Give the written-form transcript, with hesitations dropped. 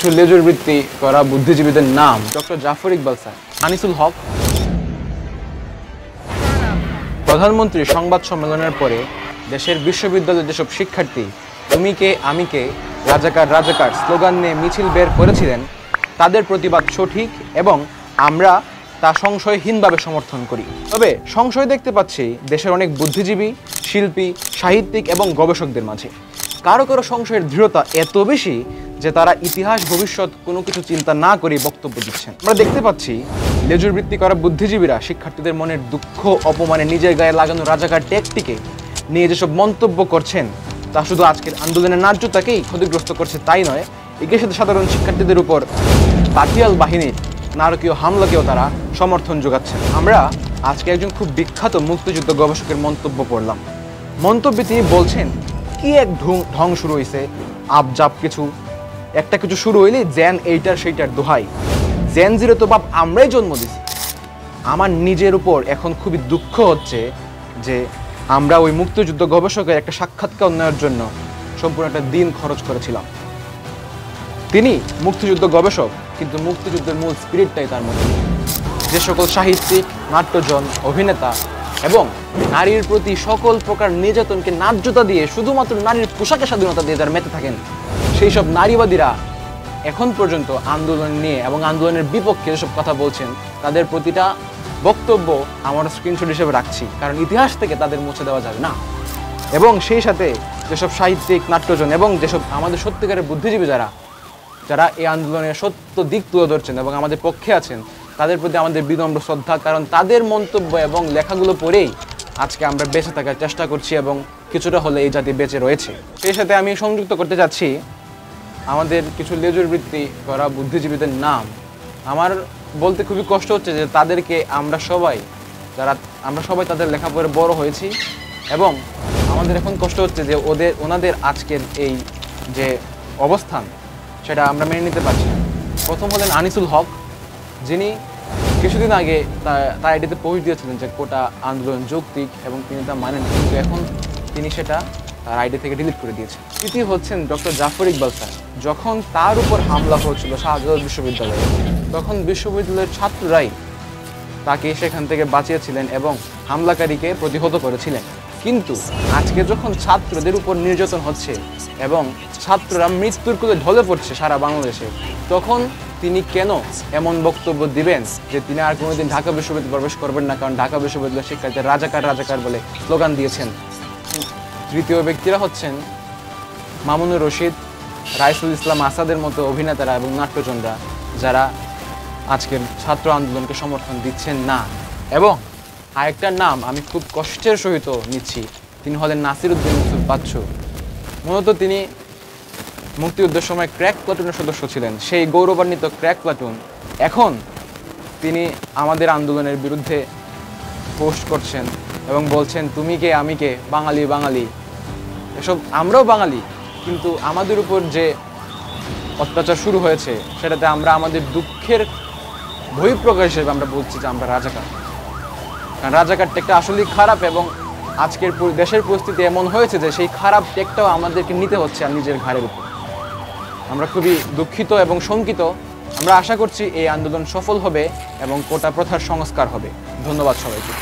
কিছু লেজুর বৃত্তি করা বুদ্ধিজীবীদের নাম ডক্টর জাফর ইকবাল স্যার, আনিসুল হক। প্রধানমন্ত্রী সংবাদ সম্মেলনের পরে দেশের বিশ্ববিদ্যালয়ের যেসব শিক্ষার্থী তুমি কে আমি কে রাজাকার রাজাকার স্লোগান নিয়ে মিছিল বের করেছিলেন, তাদের প্রতিবাদ সঠিক এবং আমরা তা সংশয়হীনভাবে সমর্থন করি। তবে সংশয় দেখতে পাচ্ছি দেশের অনেক বুদ্ধিজীবী, শিল্পী, সাহিত্যিক এবং গবেষকদের মাঝে। কারো কারো সংশয়ের দৃঢ়তা এত বেশি যে তারা ইতিহাস ভবিষ্যৎ কোনো কিছু চিন্তা না করে বক্তব্য দিচ্ছেন। আমরা দেখতে পাচ্ছি লেজুর বৃত্তি করা বুদ্ধিজীবীরা শিক্ষার্থীদের মনের দুঃখ অপমানে নিজের গায়ে লাগানো রাজাকার ট্যাগটিকে নিয়ে যেসব মন্তব্য করছেন তা শুধু আজকের আন্দোলনের ন্যায্যতাকেই ক্ষতিগ্রস্ত করছে তাই নয়, এগিয়ে সাথে সাধারণ শিক্ষার্থীদের উপর পাতিয়াল বাহিনীর নারকীয় হামলাকেও তারা সমর্থন যোগাচ্ছেন। আমরা আজকে একজন খুব বিখ্যাত মুক্তিযুদ্ধ গবেষকের মন্তব্য পড়লাম। মন্তব্যে তিনি বলছেন, কি এক ঢং শুরু হয়েছে, আপজাপ কিছু একটা কিছু শুরু হইলে জেন এইটার সেইটার দোহাই, জেন জিরো তো বাপ আমরাই জন্ম দিছি। আমার নিজের উপর এখন খুবই দুঃখ হচ্ছে যে আমরা ওই মুক্তিযুদ্ধ গবেষকের একটা সাক্ষাৎকার নেওয়ার জন্য সম্পূর্ণ একটা দিন খরচ করেছিলাম। তিনি মুক্তিযুদ্ধ গবেষক, কিন্তু মুক্তিযুদ্ধের মূল স্পিরিটটাই তার মধ্যে। যে সকল সাহিত্যিক, নাট্যজন, অভিনেতা এবং নারীর প্রতি সকল প্রকার নির্যাতনকে ন্যায্যতা দিয়ে শুধুমাত্র নারীর পোশাকের স্বাধীনতা দিয়ে যারা মেতে থাকেন, সেই সব নারীবাদীরা এখন পর্যন্ত আন্দোলন নিয়ে এবং আন্দোলনের বিপক্ষে যেসব কথা বলছেন তাদের প্রতিটা বক্তব্য আমরা স্ক্রিনশট হিসেবে রাখছি, কারণ ইতিহাস থেকে তাদের মুছে দেওয়া যাবে না। এবং সেই সাথে যেসব সাহিত্যিক, নাট্যজন এবং যেসব আমাদের সত্যিকারের বুদ্ধিজীবী যারা এই আন্দোলনের সত্য দিক তুলে ধরছেন এবং আমাদের পক্ষে আছেন, তাদের প্রতি আমাদের বিনম্র শ্রদ্ধা, কারণ তাদের মন্তব্য এবং লেখাগুলো পড়েই আজকে আমরা বেঁচে থাকার চেষ্টা করছি এবং কিছুটা হলে এই জাতি বেঁচে রয়েছে। সেই সাথে আমি সংযুক্ত করতে চাচ্ছি আমাদের কিছু লেজুর বৃত্তি করা বুদ্ধিজীবীদের নাম। আমার বলতে খুবই কষ্ট হচ্ছে যে তাদেরকে আমরা সবাই তাদের লেখা পড়ে বড় হয়েছি এবং আমাদের এখন কষ্ট হচ্ছে যে ওনাদের আজকের এই যে অবস্থান সেটা আমরা মেনে নিতে পারছি না। প্রথম হলেন আনিসুল হক, যিনি কিছুদিন আগে তার আইডিতে পোস্ট দিয়েছিলেন যে কোটা আন্দোলন যৌক্তিক এবং তিনি তা মানেন, কিন্তু এখন তিনি সেটা তার আইডি থেকে ডিলিট করে দিয়েছেন। তৃতীয় হচ্ছেন ডক্টর জাফর ইকবাল স্যার। যখন তার উপর হামলা হয়েছিল শাহজালাল বিশ্ববিদ্যালয়ে, তখন বিশ্ববিদ্যালয়ের ছাত্ররাই তাকে সেখান থেকে বাঁচিয়েছিলেন এবং হামলাকারীকে প্রতিহত করেছিলেন। কিন্তু আজকে যখন ছাত্রদের উপর নির্যাতন হচ্ছে এবং ছাত্ররা মৃত্যুর কোলে ঢলে পড়ছে সারা বাংলাদেশে, তখন তিনি কেন এমন বক্তব্য দিবেন যে তিনি আর কোনোদিন ঢাকা বিশ্ববিদ্যালয়ে প্রবেশ করবেন না, কারণ ঢাকা বিশ্ববিদ্যালয়ের শিক্ষার্থীরা রাজাকার রাজাকার বলে স্লোগান দিয়েছেন। তৃতীয় ব্যক্তিরা হচ্ছেন মামুনুর রশিদ, রাইসুল ইসলাম আসাদের মতো অভিনেতারা এবং নাট্যজনরা, যারা আজকের ছাত্র আন্দোলনকে সমর্থন দিচ্ছেন না। এবং আরেকটা নাম আমি খুব কষ্টের সহিত নিচ্ছি, তিনি হলেন নাসিরউদ্দিন ইউসুফ বাচ্চু। মূলত তিনি মুক্তিযুদ্ধের সময় ক্র্যাক প্লাটুনের সদস্য ছিলেন, সেই গৌরবান্বিত ক্র্যাক প্লাটুন এখন তিনি আমাদের আন্দোলনের বিরুদ্ধে পোস্ট করছেন এবং বলছেন তুমি কে আমি কে, বাঙালি বাঙালি। এসব আমরাও বাঙালি, কিন্তু আমাদের উপর যে অত্যাচার শুরু হয়েছে সেটাতে আমরা আমাদের দুঃখের বহিঃপ্রকাশ হিসেবে আমরা বলছি যে আমরা রাজাকার। কারণ রাজাকার টেকটা আসলেই খারাপ এবং আজকের দেশের পরিস্থিতি এমন হয়েছে যে সেই খারাপ টেকটাও আমাদেরকে নিতে হচ্ছে আর নিজের ঘাড়ের উপর। আমরা খুবই দুঃখিত এবং শঙ্কিত। আমরা আশা করছি এই আন্দোলন সফল হবে এবং কোটা প্রথার সংস্কার হবে। ধন্যবাদ সবাইকে।